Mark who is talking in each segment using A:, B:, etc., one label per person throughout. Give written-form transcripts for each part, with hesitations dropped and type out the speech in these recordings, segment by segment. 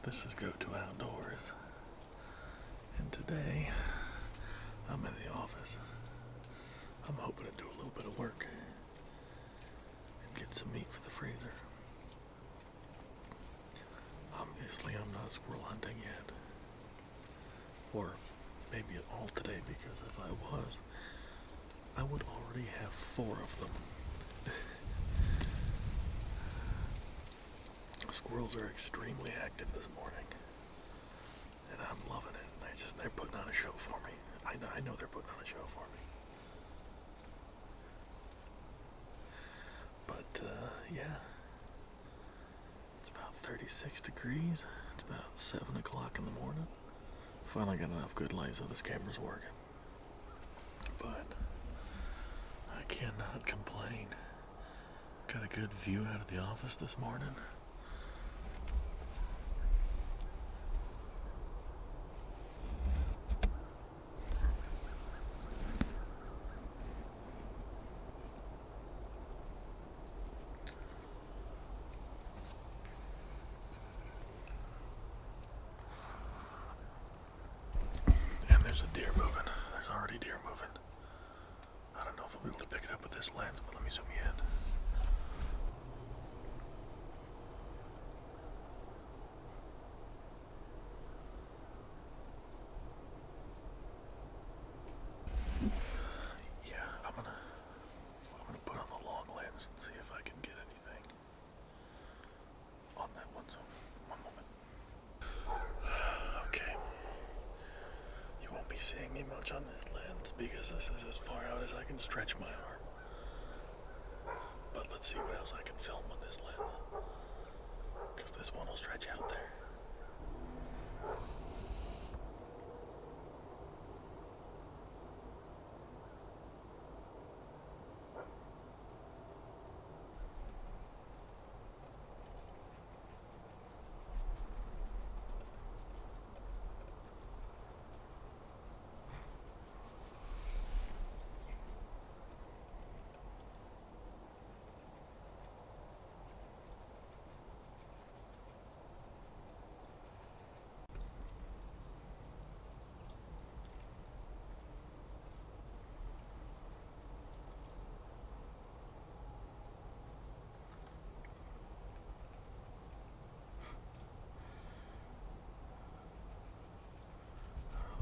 A: This is Go To Outdoors, and today I'm in the office. I'm hoping to do a little bit of work and get some meat for the freezer. Obviously, I'm not squirrel hunting yet, or maybe at all today, because if I was, I would already have 4 of them. Squirrels are extremely active this morning, and I'm loving it. They're putting on a show for me. I know they're putting on a show for me. But, yeah. It's about 36 degrees. It's about 7 o'clock in the morning. Finally got enough good light so this camera's working. But I cannot complain. Got a good view out of the office this morning. And there's a deer moving. There's already deer moving. I don't know if I'll be able to pick it up with this lens, but let me zoom you in. Yeah, I'm gonna put on the long lens and see if I can get anything on that one. So, one moment. Okay. You won't be seeing me much on this lens because this is as far out as I can stretch my arm. But let's see what else I can film on this lens, because this one will stretch out there.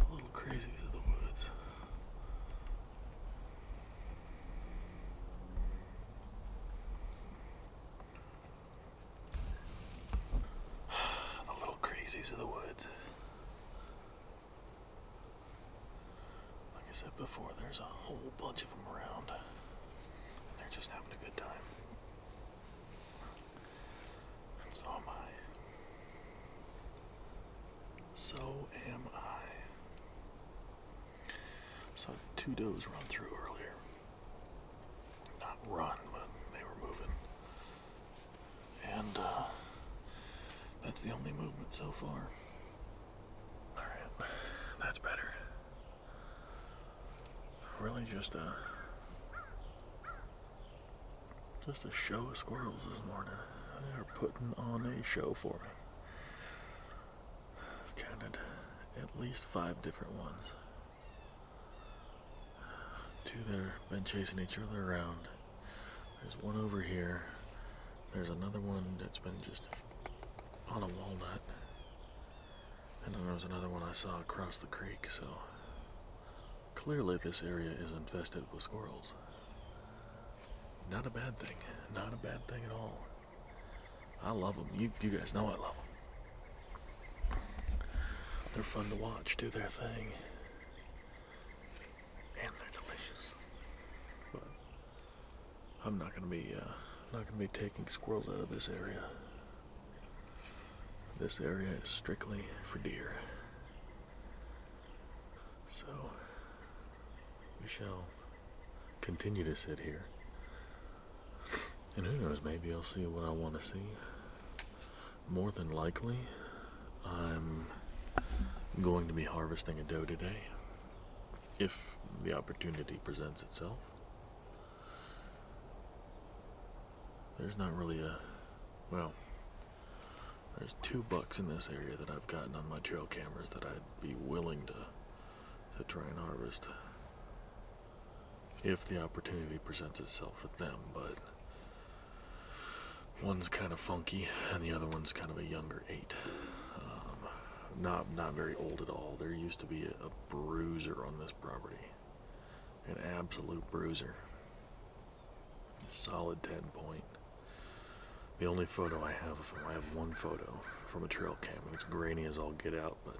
A: The little crazies of the woods. The little crazies of the woods. Like I said before, there's a whole bunch of them around. They're just having a good time. And so am I. So am I. Saw 2 does run through earlier. Not run, but they were moving. And, that's the only movement so far. Alright, that's better. Really just a show of squirrels this morning. They're putting on a show for me. I've counted at least 5 different ones. 2 that have been chasing each other around. There's one over here. There's another one that's been just on a walnut. And then there's another one I saw across the creek, so clearly this area is infested with squirrels. Not a bad thing. Not a bad thing at all. I love them. You guys know I love them. They're fun to watch do their thing. And they're delicious. But I'm not gonna be taking squirrels out of this area. This area is strictly for deer. So we shall continue to sit here. And who knows, maybe I'll see what I want to see. More than likely, I'm going to be harvesting a doe today, if the opportunity presents itself. There's not really There's 2 bucks in this area that I've gotten on my trail cameras that I'd be willing to try and harvest if the opportunity presents itself with them, but one's kind of funky and the other one's kind of a younger 8. Not very old at all. There used to be a bruiser on this property, an absolute bruiser, solid 10 point. The only photo I have one photo from a trail cam, and it's grainy as all get out, but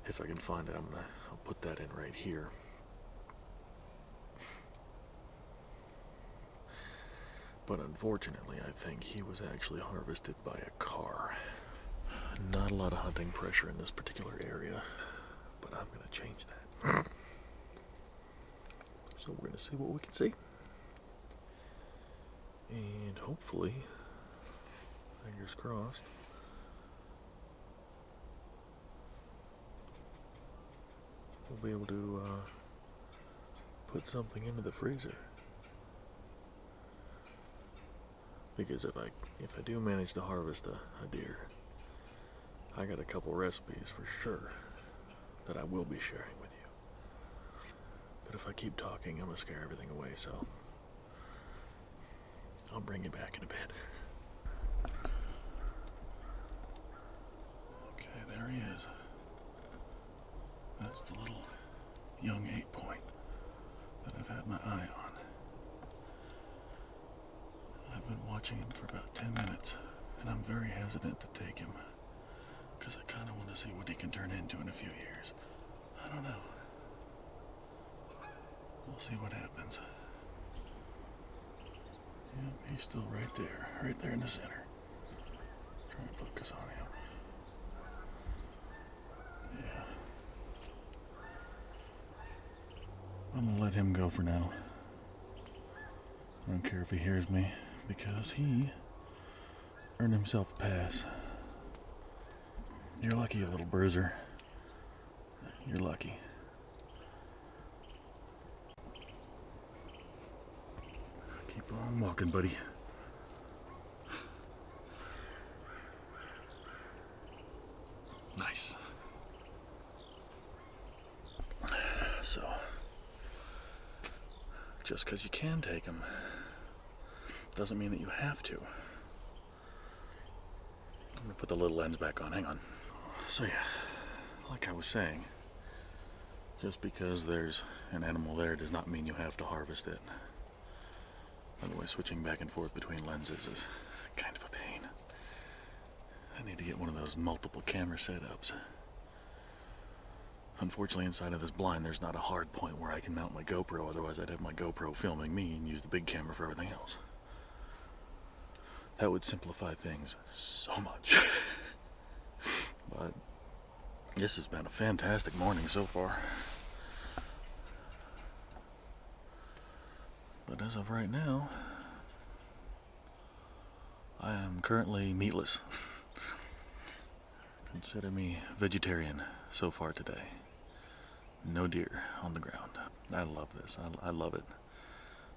A: if I can find it, I'll put that in right here. But unfortunately, I think he was actually harvested by a car. Not a lot of hunting pressure in this particular area, but I'm going to change that. So we're going to see what we can see. And hopefully, fingers crossed, we'll be able to put something into the freezer. Because if I do manage to harvest a deer, I got a couple recipes for sure that I will be sharing with you. But if I keep talking, I'm gonna scare everything away, so I'll bring you back in a bit. Okay, there he is. That's the little young 8 point that I've had my eye on. I've been watching him for about 10 minutes, and I'm very hesitant to take him, because I kind of want to see what he can turn into in a few years. I don't know. We'll see what happens. Yep, he's still right there in the center. Try and focus on him. Yeah. I'm gonna let him go for now. I don't care if he hears me, because he earned himself a pass. You're lucky, you little bruiser. You're lucky. Keep on walking, buddy. Nice. So, just because you can take them doesn't mean that you have to. I'm gonna put the little lens back on. Hang on. So yeah, like I was saying, just because there's an animal there does not mean you have to harvest it. By the way, switching back and forth between lenses is kind of a pain. I need to get one of those multiple camera setups. Unfortunately, inside of this blind, there's not a hard point where I can mount my GoPro, otherwise I'd have my GoPro filming me and use the big camera for everything else. That would simplify things so much. But this has been a fantastic morning so far. But as of right now, I am currently meatless. Consider me vegetarian so far today. No deer on the ground. I love this. I love it.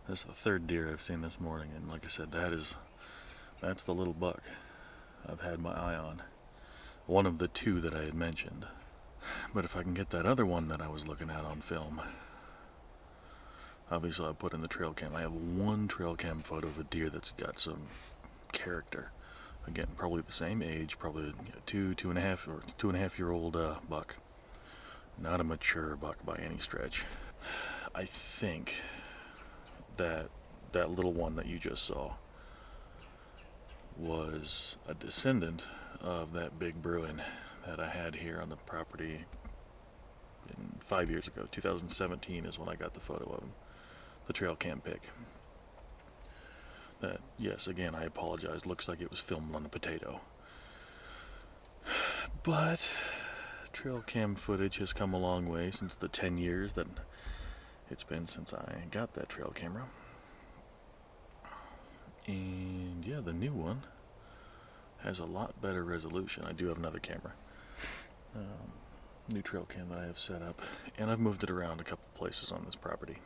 A: This is the 3rd deer I've seen this morning, and like I said, that's the little buck I've had my eye on. One of the 2 that I had mentioned. But if I can get that other one that I was looking at on film, obviously I'll put in the trail cam. I have one trail cam photo of a deer that's got some character. Again, probably the same age, probably 2.5 year old buck. Not a mature buck by any stretch. I think that little one that you just saw was a descendant of that big Bruin that I had here on the property 5 years ago. 2017 is when I got the photo of him, the trail cam pic. That, yes, again, I apologize, looks like it was filmed on a potato. But trail cam footage has come a long way since the 10 years that it's been since I got that trail camera. And yeah, the new one has a lot better resolution. I do have another camera, new trail cam that I have set up, and I've moved it around a couple places on this property.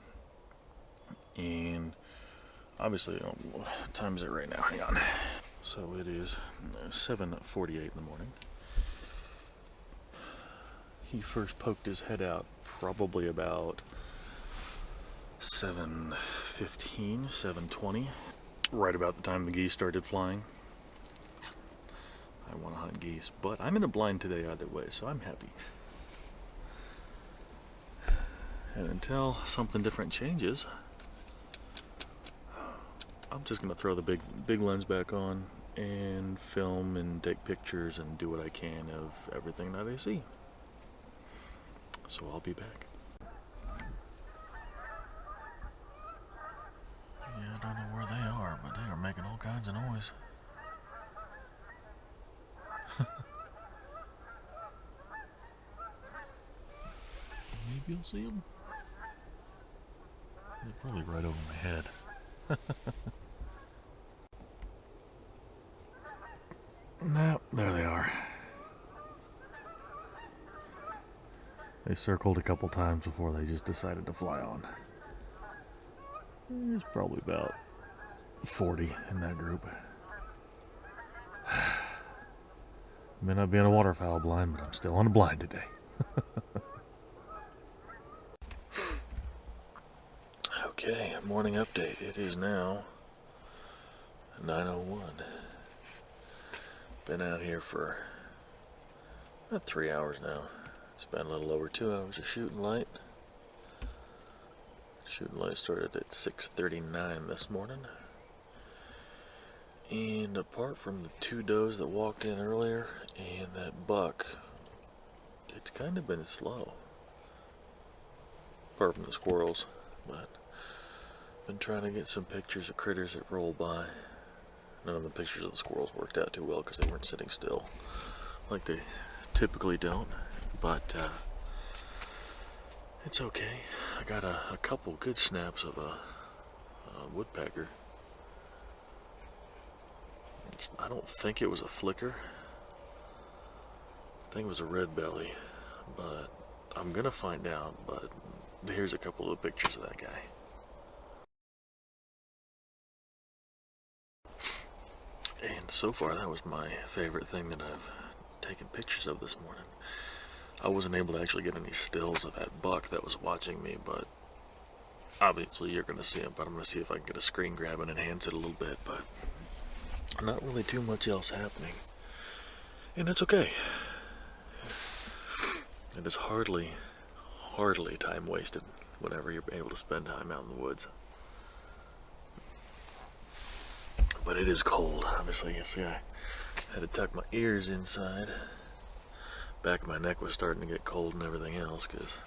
A: And obviously, what time is it right now? Hang on. So it is 7:48 in the morning. He first poked his head out probably about 7:15, 7:20, right about the time the geese started flying. I want to hunt geese, but I'm in a blind today either way, so I'm happy. And until something different changes, I'm just gonna throw the big lens back on and film and take pictures and do what I can of everything that I see. So I'll be back. Yeah, I don't know where they are, but they are making all kinds of noise. Maybe you'll see them. They're probably right over my head. No, there they are. They circled a couple times before they just decided to fly on. There's probably about 40 in that group. May not be on a waterfowl blind, but I'm still on a blind today. Okay, morning update. It is now 9:01. Been out here for about 3 hours now. It's been a little over 2 hours of shooting light. Shooting light started at 6:39 this morning. And apart from the 2 does that walked in earlier and that buck, it's kind of been slow. Apart from the squirrels, but been trying to get some pictures of critters that roll by. None of the pictures of the squirrels worked out too well because they weren't sitting still like they typically don't, but it's okay. I got a couple good snaps of a woodpecker. I don't think it was a flicker. I think it was a red belly, but I'm gonna find out. But here's a couple of pictures of that guy. And so far, that was my favorite thing that I've taken pictures of this morning. I wasn't able to actually get any stills of that buck that was watching me, but obviously you're going to see him. But I'm going to see if I can get a screen grab and enhance it a little bit, but not really too much else happening. And it's okay. It is hardly time wasted whenever you're able to spend time out in the woods. But it is cold, obviously. You see, I had to tuck my ears inside. Back of my neck was starting to get cold and everything else because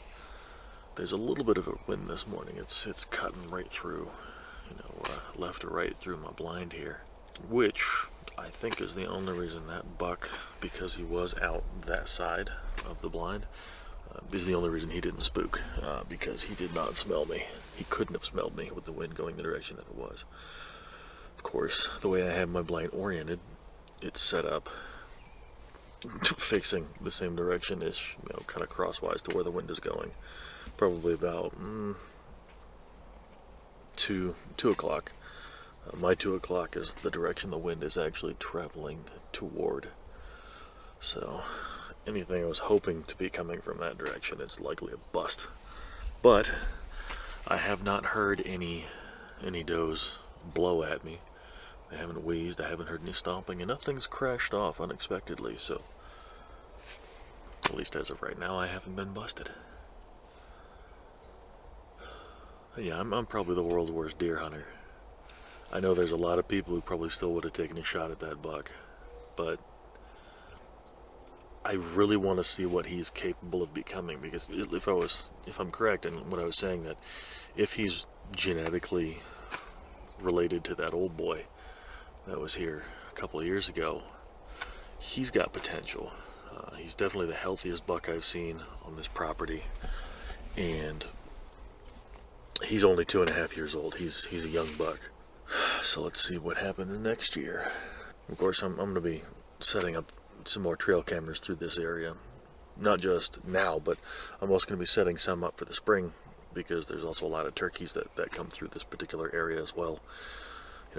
A: there's a little bit of a wind this morning. It's cutting right through, left or right through my blind here, which I think is the only reason that buck, because he was out that side of the blind, is the only reason he didn't spook, because he did not smell me. He couldn't have smelled me with the wind going the direction that it was. Of course, the way I have my blind oriented, it's set up facing the same direction as, kind of crosswise to where the wind is going. Probably about 2 o'clock. My 2 o'clock is the direction the wind is actually traveling toward. So anything I was hoping to be coming from that direction is likely a bust. But I have not heard any does blow at me. I haven't wheezed, I haven't heard any stomping, and nothing's crashed off unexpectedly, so at least as of right now I haven't been busted. Yeah, I'm probably the world's worst deer hunter. I know there's a lot of people who probably still would have taken a shot at that buck, but I really want to see what he's capable of becoming, because if I'm correct in what I was saying, that if he's genetically related to that old boy that was here a couple of years ago, he's got potential. He's definitely the healthiest buck I've seen on this property, and he's only 2.5 years old. He's a young buck. So let's see what happens next year. Of course, I'm going to be setting up some more trail cameras through this area. Not just now, but I'm also going to be setting some up for the spring, because there's also a lot of turkeys that come through this particular area as well.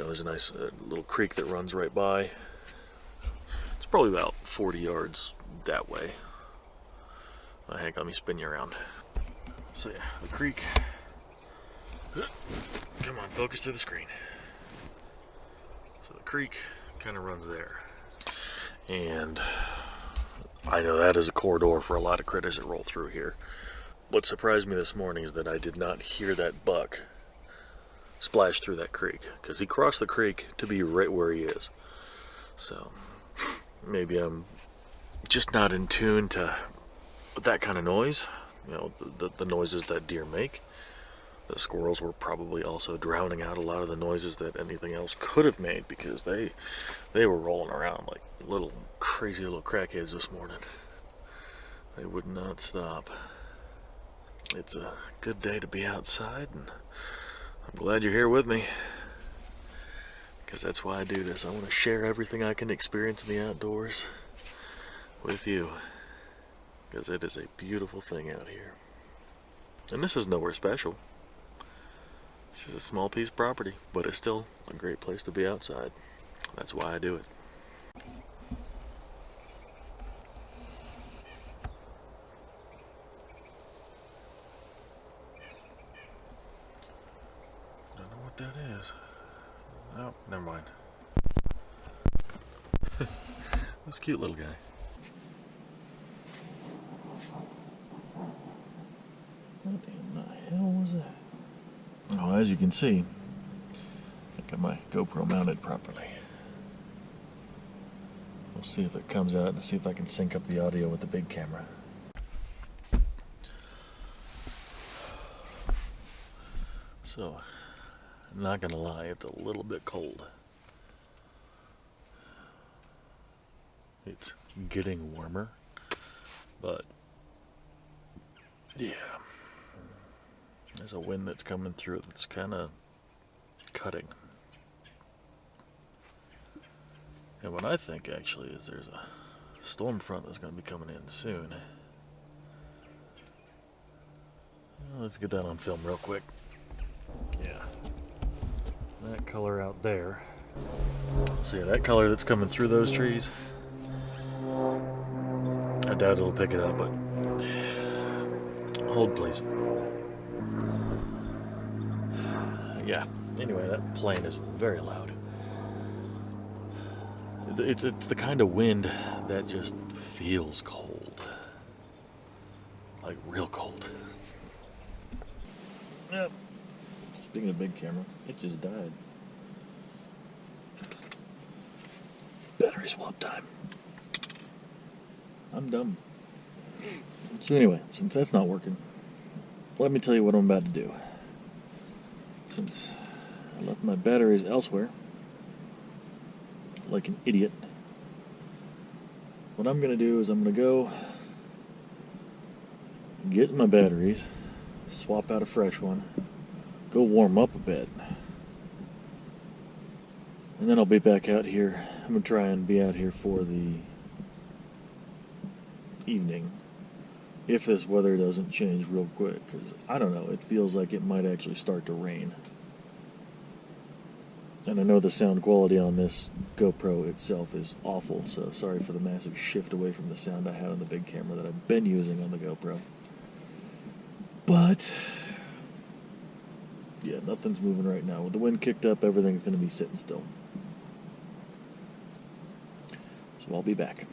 A: there's a nice little creek that runs right by. It's probably about 40 yards that way. Hank, let me spin you around. So yeah, the creek. Come on, focus through the screen. So the creek kind of runs there. And I know that is a corridor for a lot of critters that roll through here. What surprised me this morning is that I did not hear that buck splash through that creek, because he crossed the creek to be right where he is. So maybe I'm just not in tune to that kind of noise, the noises that deer make. The squirrels were probably also drowning out a lot of the noises that anything else could have made, because they were rolling around like little crazy little crackheads this morning. They would not stop. It's a good day to be outside, and I'm glad you're here with me, because that's why I do this. I want to share everything I can experience in the outdoors with you, because it is a beautiful thing out here. And this is nowhere special. It's just a small piece of property, but it's still a great place to be outside. That's why I do it. Don't know what that is. Oh, never mind. This cute little guy. What in the hell was that? Oh, as you can see, I got my GoPro mounted properly. We'll see if it comes out and see if I can sync up the audio with the big camera. So, I'm not gonna lie, it's a little bit cold. It's getting warmer, but yeah. There's a wind that's coming through that's kind of cutting. And what I think actually is there's a storm front that's going to be coming in soon. Let's get that on film real quick. Yeah. That color out there. So yeah, that color that's coming through those trees. I doubt it'll pick it up, but hold please. Yeah, anyway, that plane is very loud. It's the kind of wind that just feels cold. Like real cold. Yep. Speaking of big camera, it just died. Battery swap time. I'm dumb. So anyway, since that's not working, let me tell you what I'm about to do. Since I left my batteries elsewhere, like an idiot, what I'm going to do is I'm going to go get my batteries, swap out a fresh one, go warm up a bit, and then I'll be back out here. I'm going to try and be out here for the evening, if this weather doesn't change real quick, because I don't know, it feels like it might actually start to rain. And I know the sound quality on this GoPro itself is awful, so sorry for the massive shift away from the sound I had on the big camera that I've been using on the GoPro. But yeah, nothing's moving right now. With the wind kicked up, everything's going to be sitting still. So I'll be back.